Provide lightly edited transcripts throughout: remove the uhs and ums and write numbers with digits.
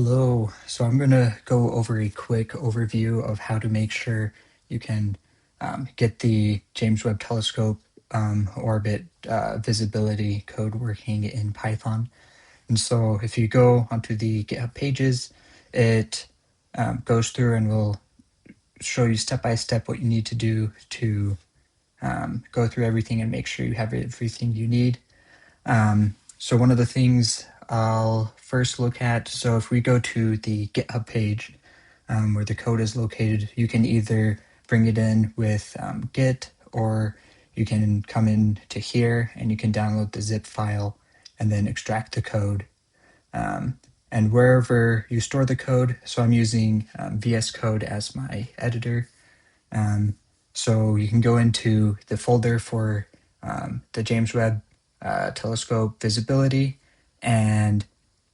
Hello. So I'm going to go over a quick overview of how to make sure you can get the James Webb Telescope orbit visibility code working in Python. And so if you go onto the GitHub pages, it goes through and will show you step by step what you need to do to go through everything and make sure you have everything you need. So one of the things I'll first look at, so if we go to the GitHub page where the code is located, you can either bring it in with Git, or you can come in to here and you can download the zip file and then extract the code. And wherever you store the code, so I'm using VS Code as my editor. So you can go into the folder for the James Webb Telescope visibility, and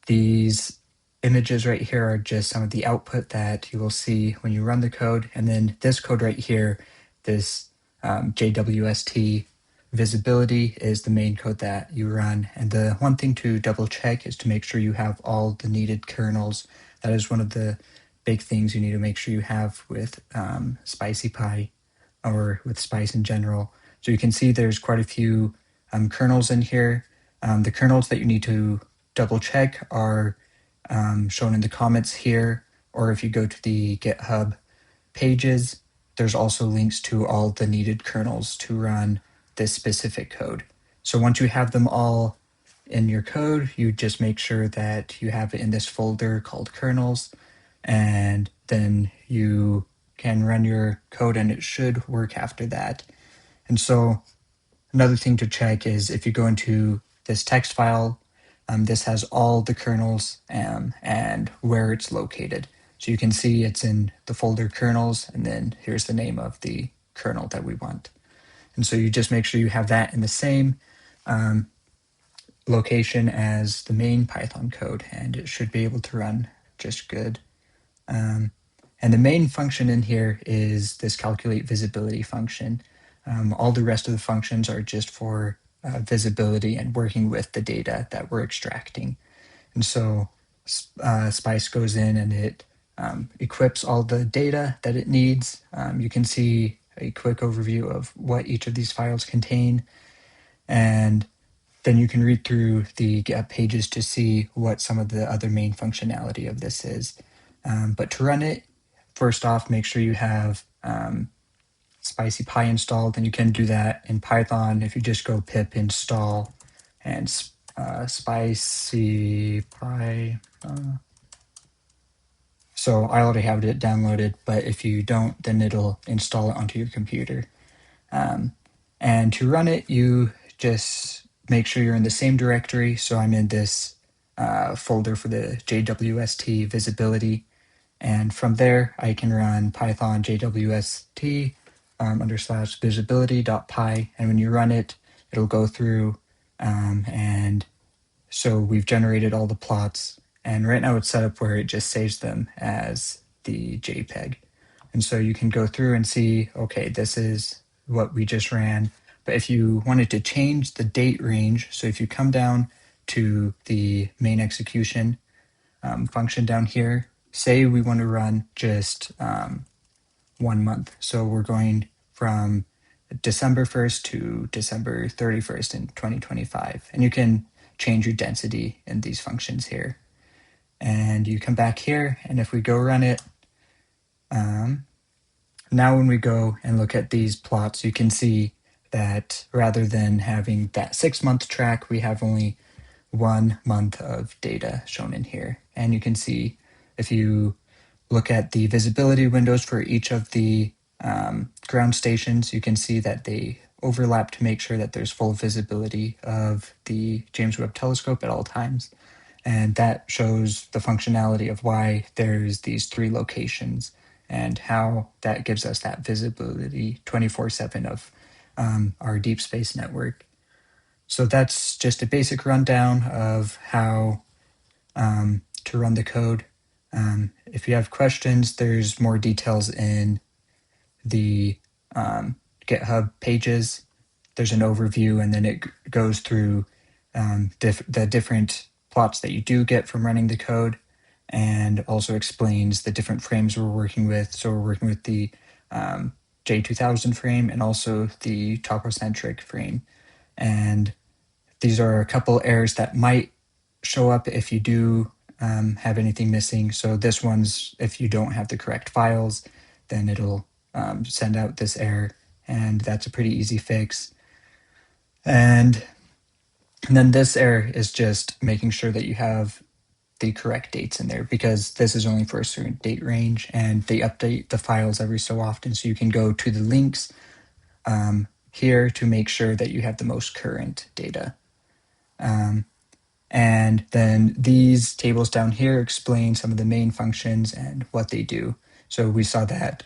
these images right here are just some of the output that you will see when you run the code. And then this code right here, this JWST visibility, is the main code that you run. And the one thing to double check is to make sure you have all the needed kernels. That is one of the big things you need to make sure you have with SpiceyPy or with Spice in general. So you can see there's quite a few kernels in here. The kernels that you need to double check are shown in the comments here, or if you go to the GitHub pages, there's also links to all the needed kernels to run this specific code. So once you have them all in your code, you just make sure that you have it in this folder called kernels, and then you can run your code and it should work after that. And so another thing to check is if you go into this text file, this has all the kernels and where it's located. So you can see it's in the folder kernels, and then here's the name of the kernel that we want. And so you just make sure you have that in the same location as the main Python code, and it should be able to run just good. And the main function in here is this calculate visibility function. All the rest of the functions are just for visibility and working with the data that we're extracting. And so Spice goes in and it equips all the data that it needs. You can see a quick overview of what each of these files contain, and then you can read through the GitHub pages to see what some of the other main functionality of this is. But to run it, first off, make sure you have SpiceyPy installed, and you can do that in Python if you just go pip install and SpiceyPy. So I already have it downloaded, but if you don't, then it'll install it onto your computer. And to run it, you just make sure you're in the same directory. So I'm in this folder for the JWST visibility. And from there, I can run Python JWST / visibility.py. And when you run it, it'll go through. And so we've generated all the plots. And right now it's set up where it just saves them as the JPEG. And so you can go through and see, okay, this is what we just ran. But if you wanted to change the date range, so if you come down to the main execution function down here, say we want to run just 1 month. So we're going from December 1st to December 31st in 2025. And you can change your density in these functions here. And you come back here, and if we go run it, now when we go and look at these plots, you can see that rather than having that 6-month track, we have only 1 month of data shown in here. And you can see if you look at the visibility windows for each of the ground stations, you can see that they overlap to make sure that there's full visibility of the James Webb Telescope at all times. And that shows the functionality of why there's these 3 locations and how that gives us that visibility 24/7 of our deep space network. So that's just a basic rundown of how to run the code. If you have questions, there's more details in the GitHub pages. There's an overview, and then it goes through the different plots that you do get from running the code. and also explains the different frames we're working with. So we're working with the J2000 frame and also the topocentric frame. And these are a couple errors that might show up if you do have anything missing. So this one's, if you don't have the correct files, then it'll send out this error, and that's a pretty easy fix. And then this error is just making sure that you have the correct dates in there, because this is only for a certain date range and they update the files every so often. So you can go to the links here to make sure that you have the most current data. And then these tables down here explain some of the main functions and what they do. So we saw that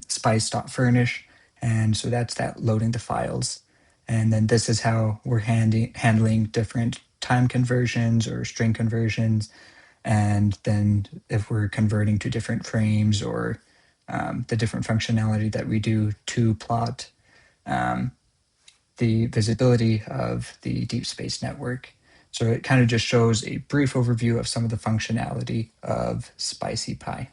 spice.furnish, and so that's that loading the files. And then this is how we're handling different time conversions or string conversions. And then if we're converting to different frames, or the different functionality that we do to plot the visibility of the deep space network. So it kind of just shows a brief overview of some of the functionality of SpiceyPy.